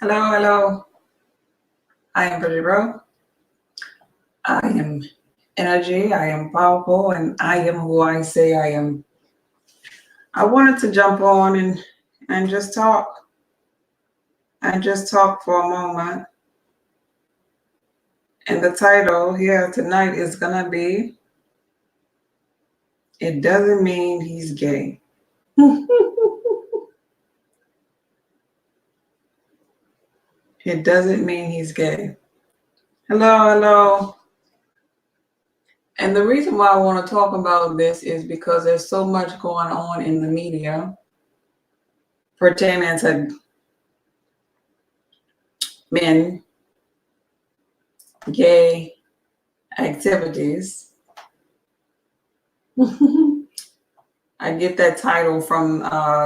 Hello, hello. I am Pretty Bro. I am energy. I am powerful, and I am who I say I am. I wanted to jump on and just talk for a moment. And the title here tonight is gonna be "It Doesn't Mean He's Gay." It doesn't mean he's gay. Hello, hello. And the reason why I want to talk about this is because there's so much going on in the media pertaining to men, gay activities. I get that title from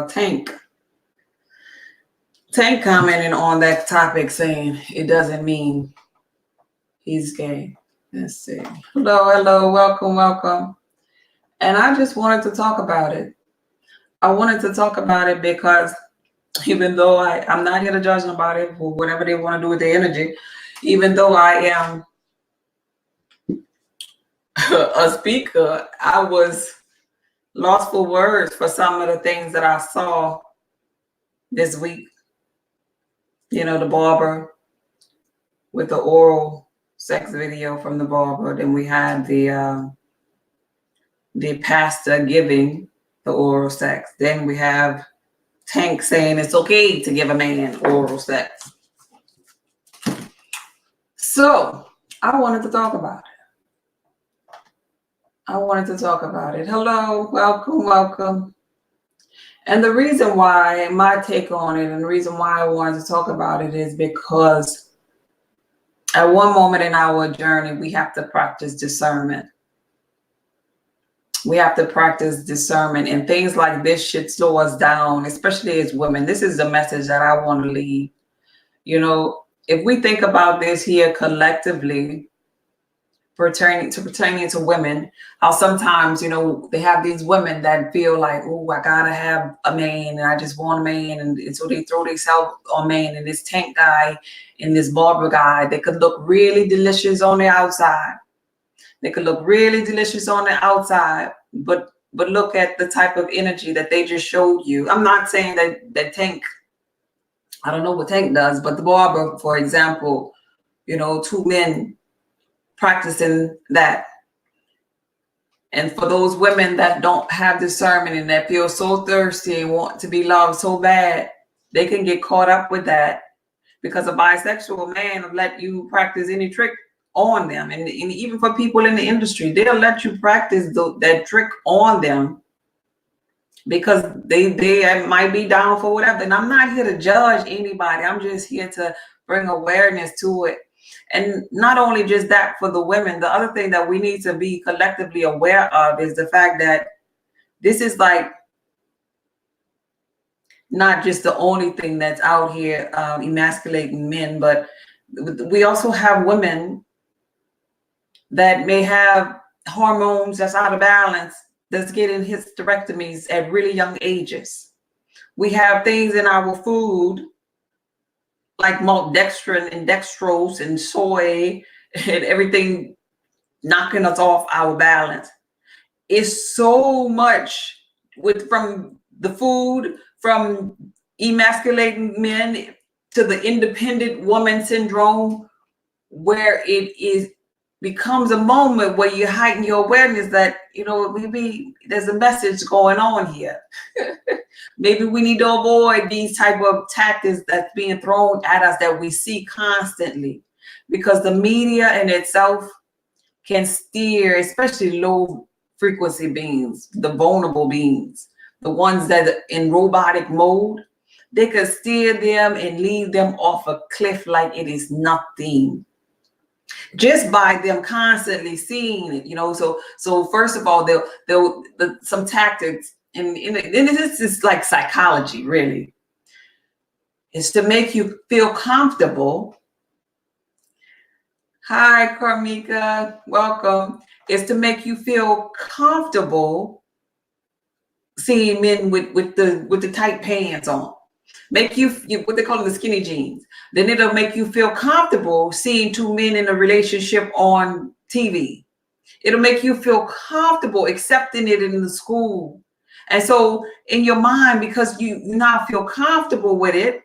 Tank. Tank commenting on that topic saying it doesn't mean he's gay. Let's see. Hello, hello, welcome, welcome. And I just wanted to talk about it. I wanted to talk about it because even though I'm not here to judge nobody for whatever they want to do with their energy, even though I am a speaker, I was lost for words for some of the things that I saw this week. You know, the barber with the oral sex video from the barber. Then we had the pastor giving the oral sex. Then we have Tank saying it's okay to give a man oral sex. So I wanted to talk about it. Hello, welcome, welcome. And the reason why, my take on it, and the reason why I wanted to talk about it is because at one moment in our journey, we have to practice discernment. We have to practice discernment, and things like this should slow us down, especially as women. This is the message that I want to leave. You know, if we think about this here collectively, pertaining to women, how sometimes, you know, they have these women that feel like, oh, I gotta have a man and I just want a man, and so they throw themselves on man. And this Tank guy and this barber guy, they could look really delicious on the outside. They could look really delicious on the outside, but look at the type of energy that they just showed you. I'm not saying that Tank, I don't know what Tank does, but the barber, for example, you know, two men practicing that. And for those women that don't have discernment and that feel so thirsty and want to be loved so bad, they can get caught up with that, because a bisexual man will let you practice any trick on them. And even for people in the industry, they'll let you practice that trick on them because they might be down for whatever. And I'm not here to judge anybody. I'm just here to bring awareness to it. And not only just that, for the women, the other thing that we need to be collectively aware of is the fact that this is like not just the only thing that's out here emasculating men, but we also have women that may have hormones that's out of balance, that's getting hysterectomies at really young ages. We have things in our food like maltodextrin and dextrose and soy and everything knocking us off our balance. It's so much from the food, from emasculating men to the independent woman syndrome, where it becomes a moment where you heighten your awareness that, you know, maybe there's a message going on here. Maybe we need to avoid these type of tactics that's being thrown at us that we see constantly, because the media in itself can steer, especially low frequency beings, the vulnerable beings, the ones that are in robotic mode. They could steer them and lead them off a cliff like it is nothing, just by them constantly seeing it, you know. So first of all, they'll some tactics, and this is like psychology, really. It's to make you feel comfortable. Hi, Carmika, welcome. It's to make you feel comfortable seeing men with the tight pants on. make you what they call the skinny jeans. Then it'll make you feel comfortable seeing two men in a relationship on TV. It'll make you feel comfortable accepting it in the school. And so in your mind, because you now feel comfortable with it,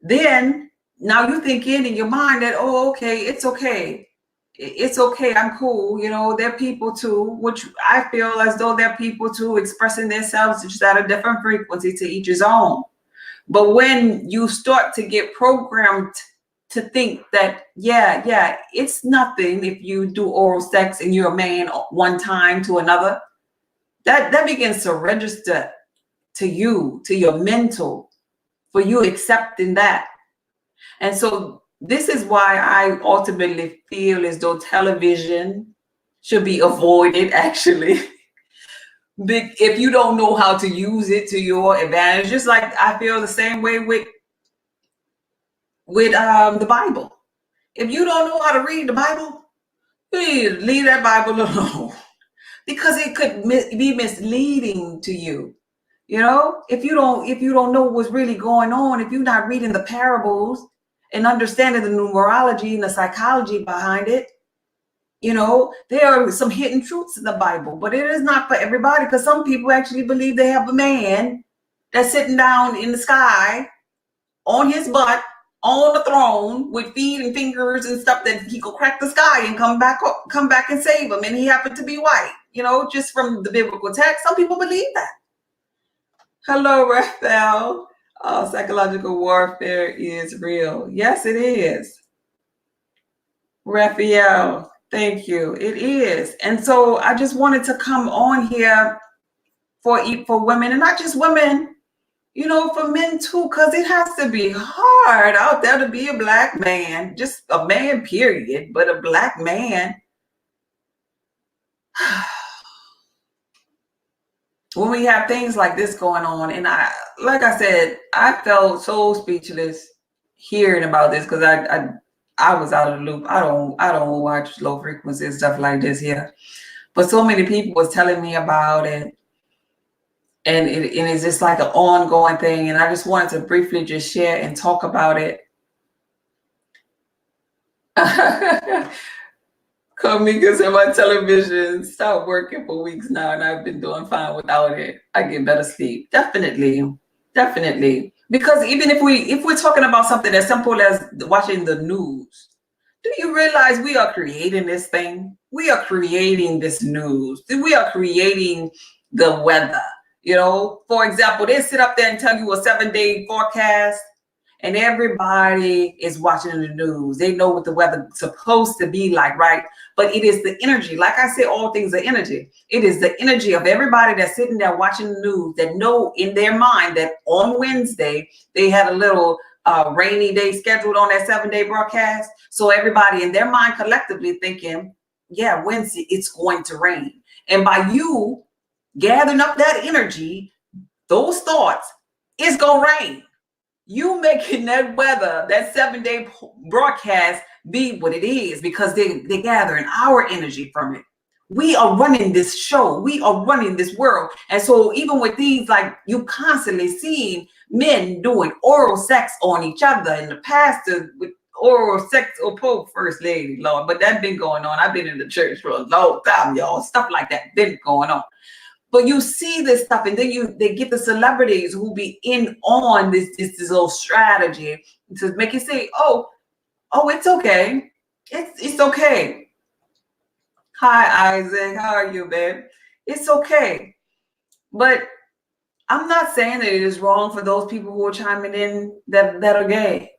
then now you're thinking in your mind that, oh, okay, it's okay. It's okay. I'm cool. You know, they're people too, which I feel as though they're people too, expressing themselves just at a different frequency, to each his own. But when you start to get programmed to think that, yeah, it's nothing if you do oral sex and you're a man one time to another, that begins to register to you, to your mental, for you accepting that. And so this is why I ultimately feel as though television should be avoided, actually. If you don't know how to use it to your advantage, just like I feel the same way with the Bible. If you don't know how to read the Bible, you need to leave that Bible alone, because it could be misleading to you. You know, if you don't know what's really going on, if you're not reading the parables and understanding the numerology and the psychology behind it, you know, there are some hidden truths in the Bible, but it is not for everybody, because some people actually believe they have a man that's sitting down in the sky on his butt on the throne with feet and fingers and stuff, that he could crack the sky and come back and save him, and he happened to be white. You know, just from the biblical text, some people believe that. Hello, Raphael. Oh, psychological warfare is real. Yes, it is. Raphael, thank you. It is. And so I just wanted to come on here for women, and not just women, you know, for men too, because it has to be hard out there to be a black man, just a man, period, but a black man. When we have things like this going on, and like I said, I felt so speechless hearing about this, because I was out of the loop. I don't watch low frequency stuff like this here, but so many people was telling me about it, and it's just like an ongoing thing. And I just wanted to briefly just share and talk about it. Kamika said my television stopped working for weeks now, and I've been doing fine without it. I get better sleep. Definitely. Because even if we're talking about something as simple as watching the news, do you realize we are creating this thing? We are creating this news. We are creating the weather. You know, for example, they sit up there and tell you a 7-day forecast, and everybody is watching the news. They know what the weather's supposed to be like, right? But it is the energy. Like I said, all things are energy. It is the energy of everybody that's sitting there watching the news, that know in their mind that on Wednesday, they had a little rainy day scheduled on that 7-day broadcast. So everybody in their mind collectively thinking, yeah, Wednesday, it's going to rain. And by you gathering up that energy, those thoughts, it's going to rain. You making that weather, that 7-day broadcast, be what it is, because they're gathering our energy from it. We are running this show. We are running this world. And so even with these, like, you constantly seeing men doing oral sex on each other, and the pastor with oral sex, or Pope First Lady, Lord, but that's been going on. I've been in the church for a long time, y'all. Stuff like that been going on. But you see this stuff, and then they get the celebrities who be in on this little strategy to make you say, oh, it's okay. It's okay. Hi, Isaac. How are you, babe? It's okay. But I'm not saying that it is wrong for those people who are chiming in that are gay.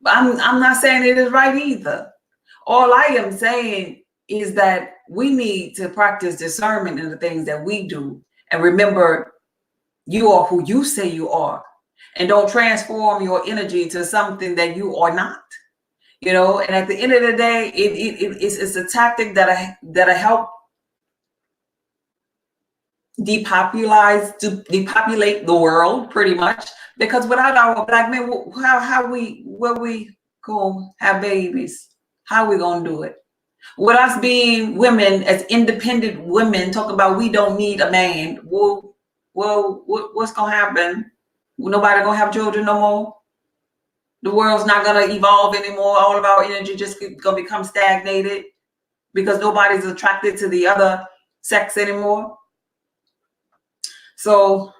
But I'm not saying it is right either. All I am saying is that we need to practice discernment in the things that we do. And remember, you are who you say you are. And don't transform your energy to something that you are not. You know, and at the end of the day, it's a tactic that'll help depopulate the world, pretty much. Because without our black men, where we gonna have babies? How are we gonna do it? With us being women, as independent women, talking about we don't need a man. Well, what's gonna happen Nobody gonna have children no more. The world's not gonna evolve anymore. All of our energy just gonna become stagnated because nobody's attracted to the other sex anymore. So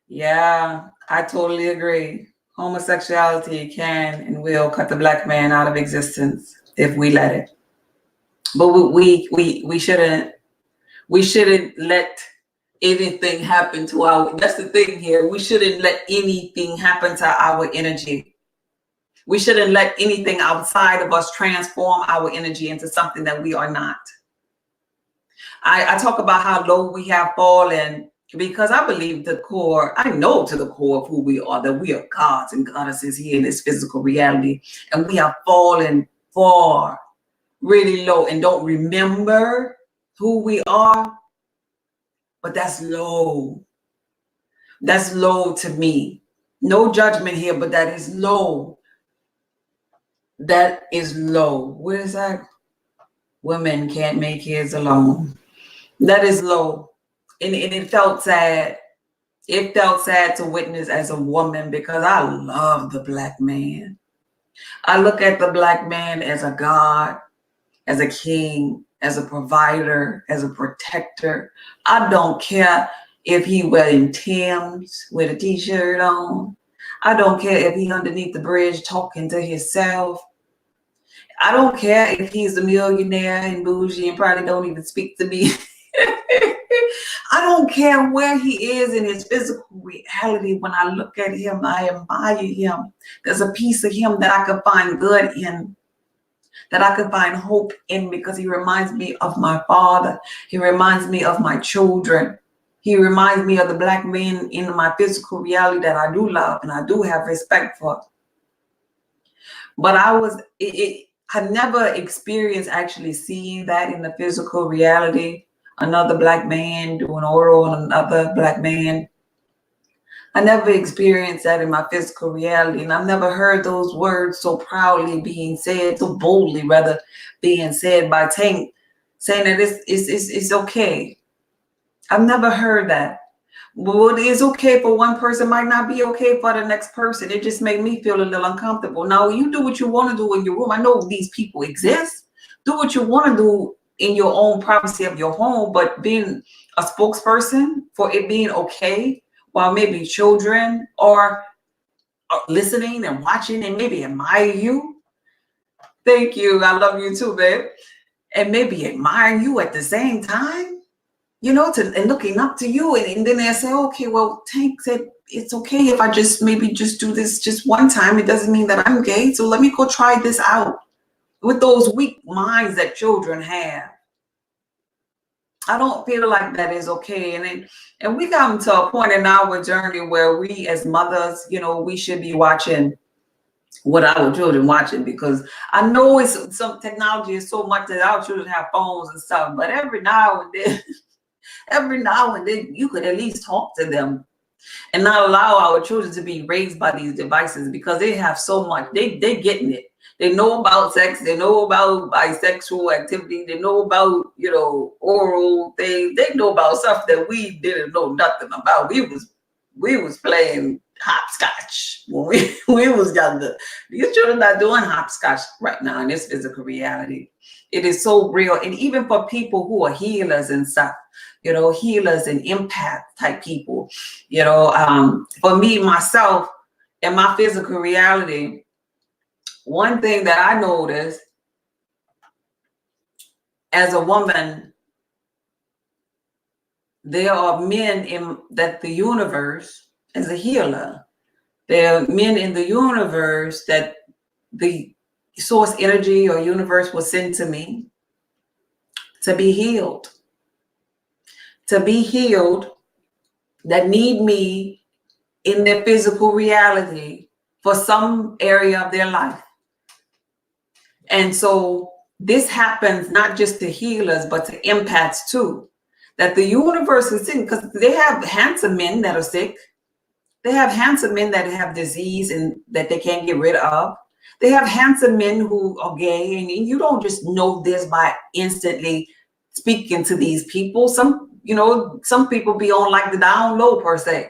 yeah, I totally agree. Homosexuality can and will cut the Black man out of existence if we let it. But we shouldn't let anything happen to our, that's the thing here. We shouldn't let anything happen to our energy. We shouldn't let anything outside of us transform our energy into something that we are not. I talk about how low we have fallen because I believe the core, I know to the core of who we are, that we are gods and goddesses here in this physical reality. And we have fallen far, really low, and don't remember who we are. But that's low. That's low to me. No judgment here, but that is low. That is low. What is that? Women can't make kids alone. That is low. And it felt sad. It felt sad to witness as a woman because I love the Black man. I look at the Black man as a god, as a king, as a provider, as a protector. I don't care if he wearing Tim's with a t-shirt on. I don't care if he underneath the bridge talking to himself. I don't care if he's a millionaire and bougie and probably don't even speak to me. I don't care where he is in his physical reality. When I look at him, I admire him. There's a piece of him that I could find good in, that I could find hope in, because he reminds me of my father. He reminds me of my children. He reminds me of the Black men in my physical reality that I do love and I do have respect for. But I never experienced actually seeing that in the physical reality. Another Black man doing oral on another Black man. I never experienced that in my physical reality. And I've never heard those words so proudly being said, so boldly rather, being said by Tank, saying that it's okay. I've never heard that. What is okay for one person might not be okay for the next person. It just made me feel a little uncomfortable. Now, you do what you want to do in your room. I know these people exist. Do what you want to do in your own privacy of your home, but being a spokesperson for it being okay while maybe children are listening and watching and maybe admire you. Thank you. I love you too, babe. And maybe admire you at the same time, you know, and looking up to you. And then they say, okay, well, Tank said it's okay if I just maybe just do this just one time. It doesn't mean that I'm gay. So let me go try this out. With those weak minds that children have, I don't feel like that is okay. And we come to a point in our journey where we as mothers, you know, we should be watching what our children watching, because I know it's some technology is so much that our children have phones and stuff, but every now and then you could at least talk to them and not allow our children to be raised by these devices, because they have so much, they getting it. They know about sex. They know about bisexual activity. They know about, you know, oral things. They know about stuff that we didn't know nothing about. We was playing hopscotch when we was younger. These children are doing hopscotch right now in this physical reality. It is so real. And even for people who are healers and stuff, you know, healers and empath type people, you know, for me, myself, in my physical reality, one thing that I noticed as a woman, there are men in that the universe, as a healer, there are men in the universe that the source energy or universe will send to me to be healed. To be healed, that need me in their physical reality for some area of their life. And so this happens not just to healers, but to empaths too. That the universe is sick, because they have handsome men that are sick. They have handsome men that have disease and that they can't get rid of. They have handsome men who are gay, and you don't just know this by instantly speaking to these people. Some, you know, some people be on like the down low per se.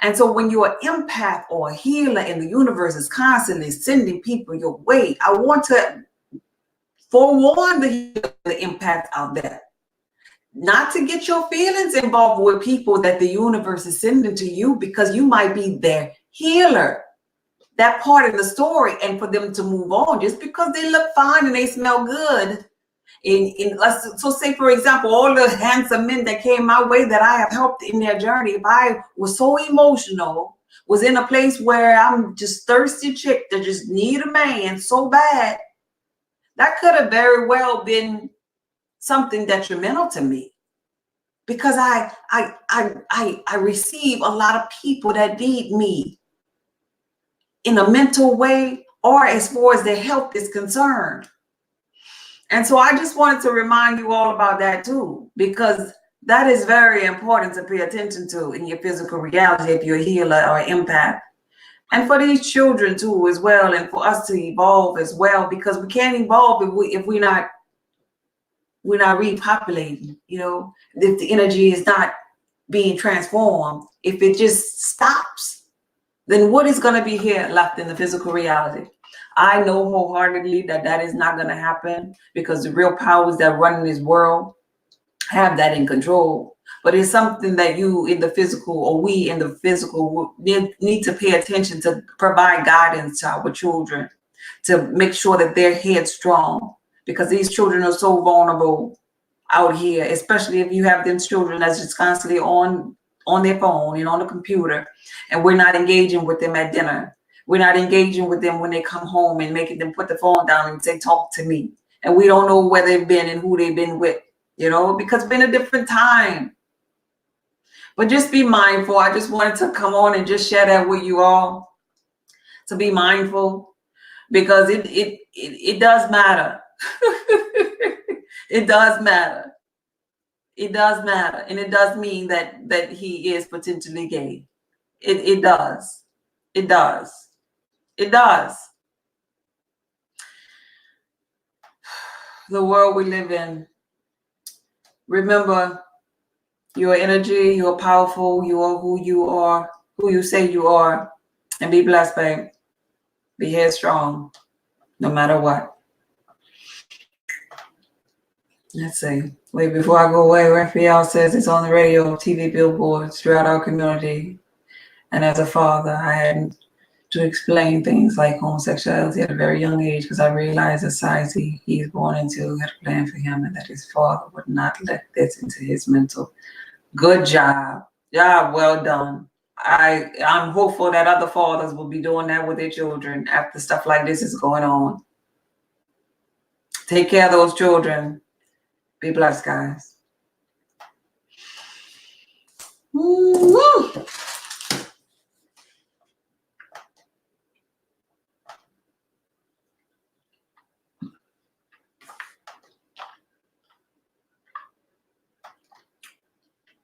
And so when you're an empath or a healer and the universe is constantly sending people your way, I want to forewarn the empath out there not to get your feelings involved with people that the universe is sending to you, because you might be their healer, that part of the story, and for them to move on just because they look fine and they smell good. So say, for example, all the handsome men that came my way that I have helped in their journey, if I was so emotional, was in a place where I'm just thirsty chick that just need a man so bad, that could have very well been something detrimental to me, because I receive a lot of people that need me in a mental way or as far as their health is concerned. And so I just wanted to remind you all about that too, because that is very important to pay attention to in your physical reality if you're a healer or empath. And for these children too as well, and for us to evolve as well, because we can't evolve if we're not repopulating, you know, if the energy is not being transformed. If it just stops, then what is going to be here left in the physical reality? I know wholeheartedly that is not going to happen, because the real powers that run in this world have that in control. But it's something that you in the physical, or we in the physical, need to pay attention to, provide guidance to our children, to make sure that they're headstrong, because these children are so vulnerable out here, especially if you have them children that's just constantly on their phone and on the computer, and we're not engaging with them at dinner. We're not engaging with them when they come home and making them put the phone down and say, talk to me. And we don't know where they've been and who they've been with, you know, because it's been a different time. But just be mindful. I just wanted to come on and just share that with you all, to be mindful, because it does matter. It does matter. It does matter. And it does mean that he is potentially gay. It does. It does. It does. The world we live in. Remember, your energy, you're powerful, you are who you say you are, and be blessed, babe. Be headstrong, no matter what. Let's see. Wait, before I go away, Raphael says it's on the radio, TV billboards throughout our community. And as a father, I had to explain things like homosexuality at a very young age, because I realized the society he's born into had a plan for him, and that his father would not let this into his mental. Good job. Job well done. I'm hopeful that other fathers will be doing that with their children after stuff like this is going on. Take care of those children. Be blessed, guys.